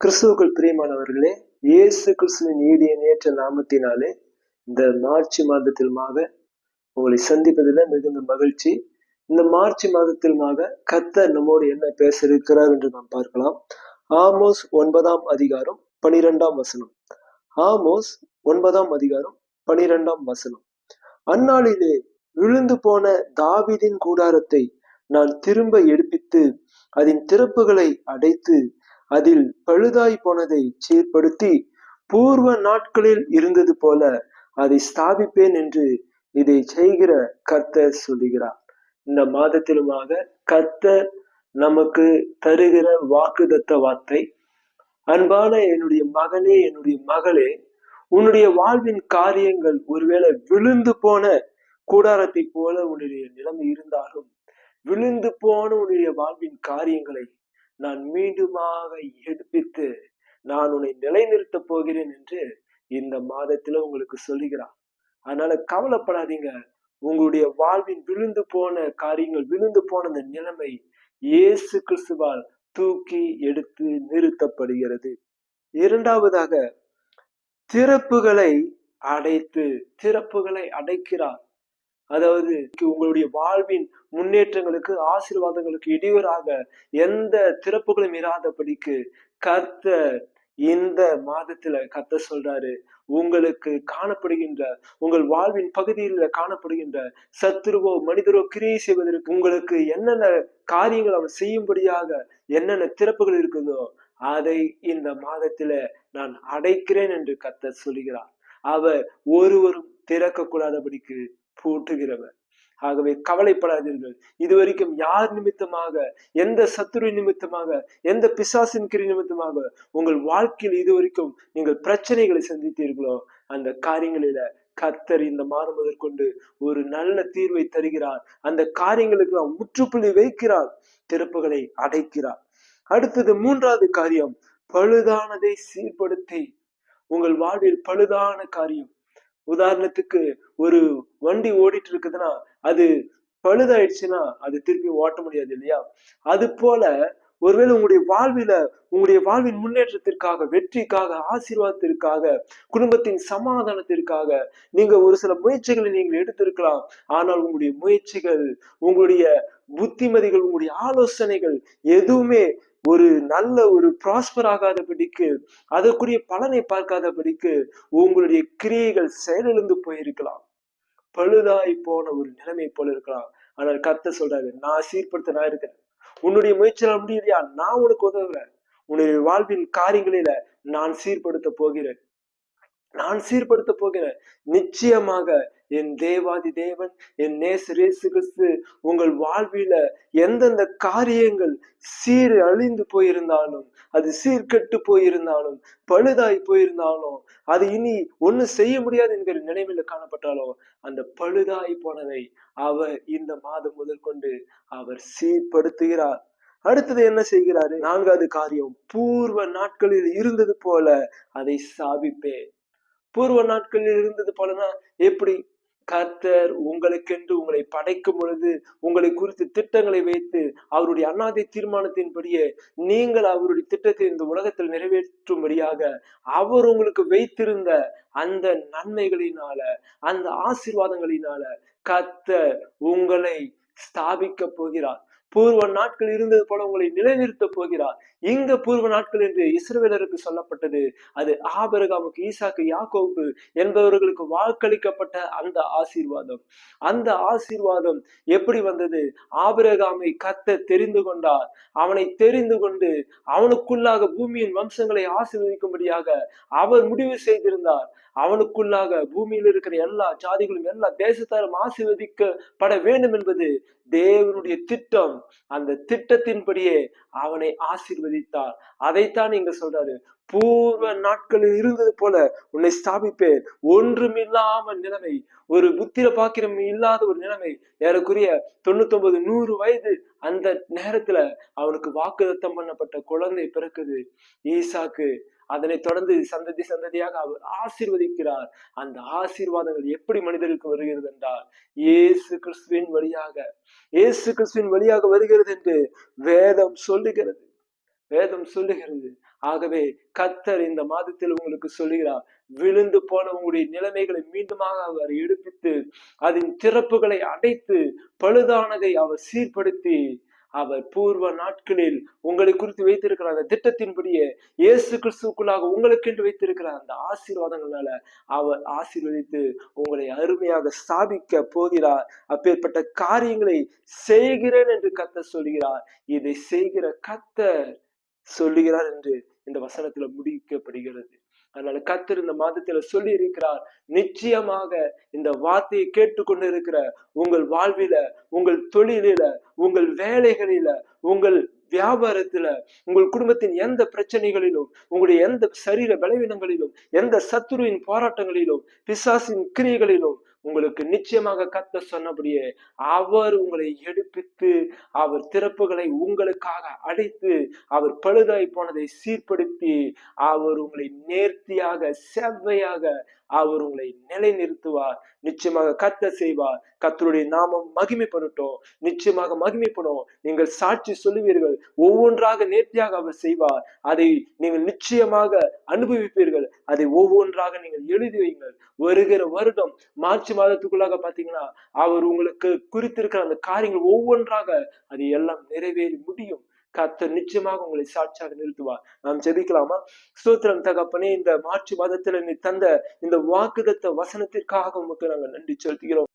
கிறிஸ்துவுக்குள் பிரியமானவர்களே, இயேசு கிறிஸ்துவின் ஈடிய நேற்ற நாமத்தினாலே இந்த மார்ச் மாதத்திலுமாக உங்களை சந்திப்பதில் மிகுந்த மகிழ்ச்சி. இந்த மார்ச் மாதத்திலுமாக கர்த்தர் நம்மோடு என்ன பேச இருக்கிறார் என்று நாம் பார்க்கலாம். ஆமோஸ் 9ஆம் அதிகாரம் 12ஆம் வசனம். ஆமோஸ் 9ஆம் அதிகாரம் 12ஆம் வசனம். அந்நாளிலே விழுந்து போன தாவீதின் கூடாரத்தை நான் திரும்ப எடுப்பித்து அதன் திறப்புகளை அடைத்து அதில் பழுதாய் போனதை சீர்படுத்தி பூர்வ நாட்களில் இருந்தது போல அதை ஸ்தாபிப்பேன் என்று இதை செய்கிற கர்த்தர் சொல்லுகிறார். இந்த மாதத்திலுமாக கர்த்தர் நமக்கு தருகிற வாக்குத்தத்த வார்த்தை, அன்பான என்னுடைய மகனே, என்னுடைய மகளே, உன்னுடைய வாழ்வின் காரியங்கள் ஒருவேளை விழுந்து போன கூடாரத்தை போல உன்னுடைய நிலைமை இருந்தாலும், விழுந்து போன உன்னுடைய வாழ்வின் காரியங்களை நான் மீண்டுமாக எடுப்பித்து நான் உன்னை நிலைநிறுத்த போகிறேன் என்று இந்த மாதத்துல உங்களுக்கு சொல்லுகிறார். அதனால கவலைப்படாதீங்க. உங்களுடைய வாழ்வின் விழுந்து போன காரியங்கள், விழுந்து போன அந்த நிலைமை இயேசு கிறிஸ்துவால் தூக்கி எடுத்து நிறுத்தப்படுகிறது. இரண்டாவதாக, திறப்புகளை அடைக்கிறார். அதாவது உங்களுடைய வாழ்வின் முன்னேற்றங்களுக்கு, ஆசீர்வாதங்களுக்கு இடையூறாக எந்த திறப்புகளும் இராதபடிக்கு கர்த்தர் இந்த மாதத்துல கர்த்தர் சொல்றாரு, உங்களுக்கு காணப்படுகின்ற, உங்கள் வாழ்வின் பகுதியில் காணப்படுகின்ற சத்துருவோ மனிதரோ கிரியை செய்வதற்கு உங்களுக்கு என்னென்ன காரியங்கள் அவர் செய்யும்படியாக என்னென்ன திறப்புகள் இருக்குதோ அதை இந்த மாதத்துல நான் அடைக்கிறேன் என்று கர்த்தர் சொல்லுகிறார். அவர் ஒருவரும் திறக்க கூடாதபடிக்கு பூட்டுகிறவர். ஆகவே கவலைப்படாதீர்கள். இதுவரைக்கும் யார் நிமித்தமாக, எந்த சத்துரு நிமித்தமாக, எந்த பிசாசின் கிரி நிமித்தமாக உங்கள் வாழ்க்கையில் இதுவரைக்கும் நீங்கள் பிரச்சனைகளை சந்தித்தீர்களோ அந்த காரியங்களில கர்த்தர் இந்த மாதம் முதற்கொண்டு ஒரு நல்ல தீர்வை தருகிறார். அந்த காரியங்களுக்கு நாம் முற்றுப்புள்ளி வைக்கிறார், திறப்புகளை அடைக்கிறார். அடுத்தது மூன்றாவது காரியம், பழுதானதை சீர்படுத்தி. உங்கள் வாழ்வில் பழுதான காரியம், உதாரணத்துக்கு ஒரு வண்டி ஓடிட்டு இருக்குதுன்னா அது பழுதாயிடுச்சுன்னா அது திருப்பி ஓட்ட முடியாது இல்லையா? அது போல ஒருவேளை உங்களுடைய வாழ்வின் முன்னேற்றத்திற்காக, வெற்றிக்காக, ஆசீர்வாதத்திற்காக, குடும்பத்தின் சமாதானத்திற்காக நீங்க ஒரு சில முயற்சிகளை நீங்கள் எடுத்திருக்கலாம். ஆனால் உங்களுடைய முயற்சிகள், உங்களுடைய புத்திமதிகள், உங்களுடைய ஆலோசனைகள் எதுவுமே ஒரு நல்ல ஒரு ப்ராஸ்பர் ஆகாதபடிக்கு, அதற்குரிய பலனை பார்க்காதபடிக்கு உங்களுடைய கிரியைகள் செயலிழந்து போயிருக்கலாம். பழுதாய் போன ஒரு நிலைமை போல இருக்கலாம். ஆனால் கர்த்தர் சொல்றாரு, நான் சீர்படுத்த நான் இருக்கிறேன். உன்னுடைய முயற்சியால் முடியலையா? நான் உனக்கு உதவுறேன். உன்னுடைய வாழ்வின் காரியங்களில நான் சீர்படுத்த போகிறேன். நிச்சயமாக என் தேவாதி தேவன், என் நேசர் இயேசு கிறிஸ்து உங்கள் வாழ்வில எந்தெந்த காரியங்கள் அழிந்து போயிருந்தாலும், அது சீர்கெட்டு போயிருந்தாலும், பழுதாய் போயிருந்தாலும், அது இனி ஒண்ணு செய்ய முடியாது என்கிற நினைவுல காணப்பட்டாலும், அந்த பழுதாய் போனதை அவர் இந்த மாதம் முதற்கொண்டு அவர் சீர்படுத்துகிறார். அடுத்தது என்ன செய்கிறாரு? நான்காவது காரியம், பூர்வ நாட்களில் இருந்தது போல அதை ஸ்தாபிப்பேன். பூர்வ நாட்களில் இருந்தது போலனா எப்படி? கர்த்தர் உங்களுக்கென்று உங்களை படைக்கும் பொழுது உங்களை குறித்து திட்டங்களை வைத்து அவருடைய அநாதை தீர்மானத்தின்படியே நீங்கள் அவருடைய திட்டத்தை இந்த உலகத்தில் நிறைவேற்றும்படியாக அவர் உங்களுக்கு வைத்திருந்த அந்த நன்மைகளினால, அந்த ஆசீர்வாதங்களினால கர்த்தர் உங்களை ஸ்தாபிக்க போகிறார். பூர்வ நாட்கள் இருந்தது போல உங்களை நிலைநிறுத்த போகிறார். இங்க பூர்வ நாட்கள் என்று இஸ்ரவேலருக்கு சொல்லப்பட்டது, அது ஆபிரகாமுக்கு, ஈசாக்கு, யாக்கோபு என்பவர்களுக்கு வாக்களிக்கப்பட்ட அந்த ஆசீர்வாதம். அந்த ஆசீர்வாதம் எப்படி வந்தது? ஆபிரகாமை கர்த்தர் தெரிந்து கொண்டார். அவனை தெரிந்து கொண்டு அவனுக்குள்ளாக பூமியின் வம்சங்களை ஆசீர்வதிக்கும்படியாக அவர் முடிவு செய்திருந்தார். அவனுக்குள்ளாக பூமியில் இருக்கிற எல்லா ஜாதிகளும், எல்லா தேசத்தாரும் ஆசீர்வதிக்கப்பட வேண்டும் என்பது தேவனுடைய திட்டம். அந்த திட்டத்தின்படியே அவனை ஆசீர்வதித்தார். அதைத்தான் இங்க சொல்றாரு, பூர்வ நாட்களில் இருந்தது போல உன்னை ஸ்தாபிப்பேன். ஒன்றுமில்லாமல் நிலைமை, ஒரு புத்திர பாக்கிரம் இல்லாத ஒரு நிலைமை, ஏறக்குரிய 99 100 வயது அந்த நேரத்துல அவனுக்கு வாக்குத்தத்தம் பண்ணப்பட்ட குழந்தை பிறக்குது, ஈசாக்கு. அதனை தொடர்ந்து சந்ததி சந்ததியாக அவர் ஆசீர்வதிக்கிறார். அந்த ஆசீர்வாதங்கள் எப்படி மனிதருக்கு வருகிறது என்றால் இயேசு கிறிஸ்துவின் வழியாக வருகிறது என்று வேதம் சொல்லுகிறது. ஆகவே கர்த்தர் இந்த மாதத்தில் உங்களுக்கு சொல்லுகிறார், விழுந்து போன உங்களுடைய நிலைமைகளை மீண்டுமாக அவர் எடுப்பித்து அதன் திறப்புகளை அடைத்து பழுதானதை அவர் சீர்படுத்தி அவர் பூர்வ நாட்களில் உங்களை குறித்து வைத்திருக்கிற அந்த திட்டத்தின்படியே இயேசு கிறிஸ்துக்குள்ளாக உங்களுக்கு என்று வைத்திருக்கிற அந்த ஆசீர்வாதங்களால அவர் ஆசீர்வதித்து உங்களை அருமையாக ஸ்தாபிக்க போகிறார். அப்பேற்பட்ட காரியங்களை செய்கிறேன் என்று கர்த்தர் சொல்கிறார். இதை செய்கிற கர்த்தர் சொல்லுகிறார் என்று இந்த வசனத்துல முடிக்கப்படுகிறது. அதனால கர்த்தர் இந்த மாதத்துல சொல்லி இருக்கிறார், நிச்சயமாக இந்த வார்த்தையை கேட்டுக்கொண்டு இருக்கிற உங்கள் வாழ்வில, உங்கள் தொழிலில, உங்கள் வேலைகளில, உங்கள் வியாபாரத்துல, உங்கள் குடும்பத்தின் எந்த பிரச்சனைகளிலும், உங்களுடைய எந்த சரீர பலவீனங்களிலும், எந்த சத்துருவின் போராட்டங்களிலும், பிசாசின் கிரியைகளிலும் உங்களுக்கு நிச்சயமாக கர்த்தர் சொன்னபடியே அவர் உங்களை எடுப்பித்து அவர் திறப்புகளை உங்களுக்காக அடைத்து அவர் பழுதாய் போனதை சீர்படுத்தி அவர் உங்களை நேர்த்தியாக செவ்வையாக அவர் உங்களை நிலை நிறுத்துவார். நிச்சயமாக கர்த்தர் செய்வார். கர்த்தருடைய நாமம் மகிமைப்படட்டும். நிச்சயமாக மகிமைப்படும். நீங்கள் சாட்சி சொல்லுவீர்கள். ஒவ்வொன்றாக நேர்த்தியாக அவர் செய்வார். அதை நீங்கள் நிச்சயமாக அனுபவிப்பீர்கள். அதை ஒவ்வொன்றாக நீங்கள் எழுதி வைங்கள். வருகிற வருடம் மார்ச் மாதத்துக்குள்ளாக பாத்தீங்கன்னா அவர் உங்களுக்கு குறித்திருக்கிற அந்த காரியங்கள் ஒவ்வொன்றாக அது எல்லாம் நிறைவேறி முடியும். கர்த்தர் நிச்சயமாக உங்களை சாட்சியாக நிறுத்துவார். நாம் ஜெபிக்கலாமா? ஸ்தோத்திரம் தகப்பனே, இந்த மார்ச் மாதத்துல நீ தந்த இந்த வாக்குதத்த வசனத்திற்காக உமக்கு நாங்கள் நன்றி செலுத்துகிறோம்.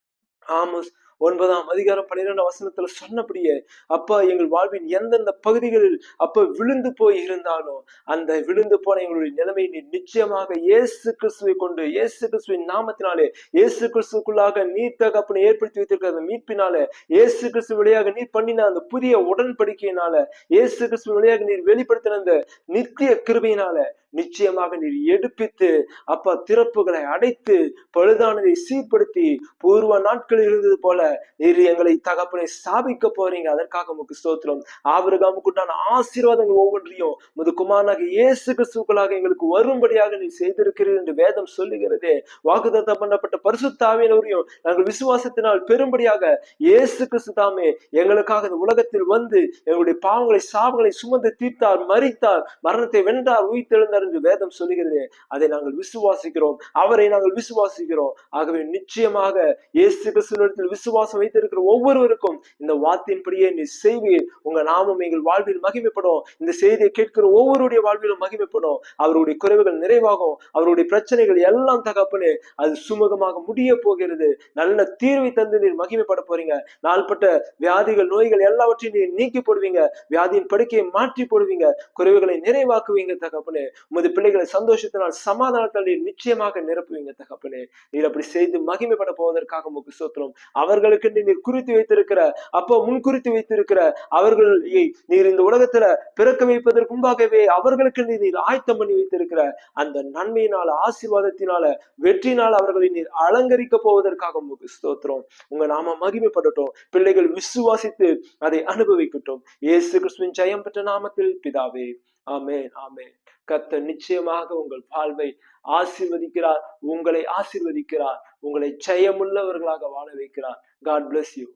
ஆமோஸ் 9:12 சொன்னபடியே அப்பா எங்கள் வாழ்வின் எந்தெந்த பகுதிகளில் அப்ப விழுந்து போய் இருந்தாலும் அந்த விழுந்து போன எங்களுடைய நிலைமை நீ நிச்சயமாக இயேசு கிறிஸ்துவை கொண்டு, இயேசு கிறிஸ்துவின் நாமத்தினாலே, இயேசு கிறிஸ்துக்குள்ளாக நீ தகப்பனை ஏற்படுத்தி வைத்திருக்கிற அந்த மீட்பினால, இயேசு கிறிஸ்து வழியாக நீ பண்ணின அந்த புதிய உடன்படிக்கையினால, இயேசு கிறிஸ்து வழியாக நீர் வெளிப்படுத்தின அந்த நித்திய கிருபையினால நிச்சயமாக நீர் எடுப்பித்து அப்பா திறப்புகளை அடைத்து பழுதானதை சீர்படுத்தி பூர்வ நாட்களில் இருந்தது போல நீர் எங்களை தகப்பனை ஸ்தாபிக்க போறீங்க. அதற்காக உமக்கு ஸ்தோத்திரம். ஆபிரகாமுக்குண்டான ஆசீர்வாதங்கள் ஒவ்வொன்றையும் முது குமாரனாக இயேசு கிறிஸ்துக்களாக எங்களுக்கு வரும்படியாக நீ செய்திருக்கிறீர் என்று வேதம் சொல்லுகிறதே. வாக்குத்தத்தம் பண்ணப்பட்ட பரிசுத்த ஆவியானவரையும் நாங்கள் விசுவாசத்தினால் பெரும்படியாக இயேசு கிறிஸ்து தாமே எங்களுக்காக இந்த உலகத்தில் வந்து எங்களுடைய பாவங்களை சாபங்களை சுமந்து தீர்த்தார், மரித்தார், மரணத்தை வென்றார், உயிர்த்தெழுந்தார் என்று வேதம் சொல்லுகிறதே. அதை நாங்கள் விசுவாசிக்கிறோம். அவரை நாங்கள் விசுவாசிக்கிறோம். ஆகவே நிச்சயமாக இயேசு கிறிஸ்துவினிடத்தில் விசுவாசம் வைத்திருக்கிற ஒவ்வொருவருக்கும் இந்த வார்த்தையின்படியே நீ செய்வீர். உங்க நாமம் எங்கள் வாழ்வில் மகிமைப்படும். இந்த செய்தியை கேட்கிற ஒவ்வொருடைய வாழ்விலும் மகிமைப்படும். அவருடைய குறைவுகள் நிறைவாகும். அவருடைய பிரச்சனைகள் எல்லாம் தகப்பனே அது சுமூகமாக முடிய போகிறது. நல்ல தீர்வை தந்து நீர் மகிமைப்பட போறீங்க. நாள்பட்ட வியாதிகள், நோய்கள் எல்லாவற்றையும் நீர் நீக்கி போடுவீங்க. வியாதியின் படுக்கையை மாற்றி போடுவீங்க. குறைவுகளை நிறைவாக்குவீங்க தகப்பனே. உமது பிள்ளைகளை சந்தோஷத்தினால் சமாதானத்தால் நீர் நிச்சயமாக நிரப்புவீங்க தகப்பனே. நீர் அப்படி செய்து மகிமைப்பட போவதற்காக உமக்கு ஸ்தோத்திரம். அவர்களுக்கு நீர் குறித்து வைத்திருக்கிற அப்போ முன்குறித்து வைத்திருக்கிற அவர்களை நீர் இந்த உலகத்துல பிறக்க வைப்பதற்கு முன்பாகவே அவர்களுக்கு நீர் ஆயத்தம் பண்ணி வைத்திருக்கிற அந்த நன்மையினால, ஆசீர்வாதத்தினால, வெற்றினால் அவர்களை நீர் அலங்கரிக்க போவதற்காக உமக்கு ஸ்தோத்திரம். உங்க நாம மகிமைப்படட்டும். பிள்ளைகள் விசுவாசித்து அதை அனுபவிக்கட்டும். இயேசு கிறிஸ்துவின் ஜெயம் பெற்ற நாமத்தில் பிதாவே, ஆமென், ஆமென். கர்த்தர் நிச்சயமாக உங்கள் வாழ்வை ஆசீர்வதிக்கிறார். உங்களை ஆசீர்வதிக்கிறார். உங்களை ஜெயமுள்ளவர்களாக வாழ வைக்கிறார். God bless you.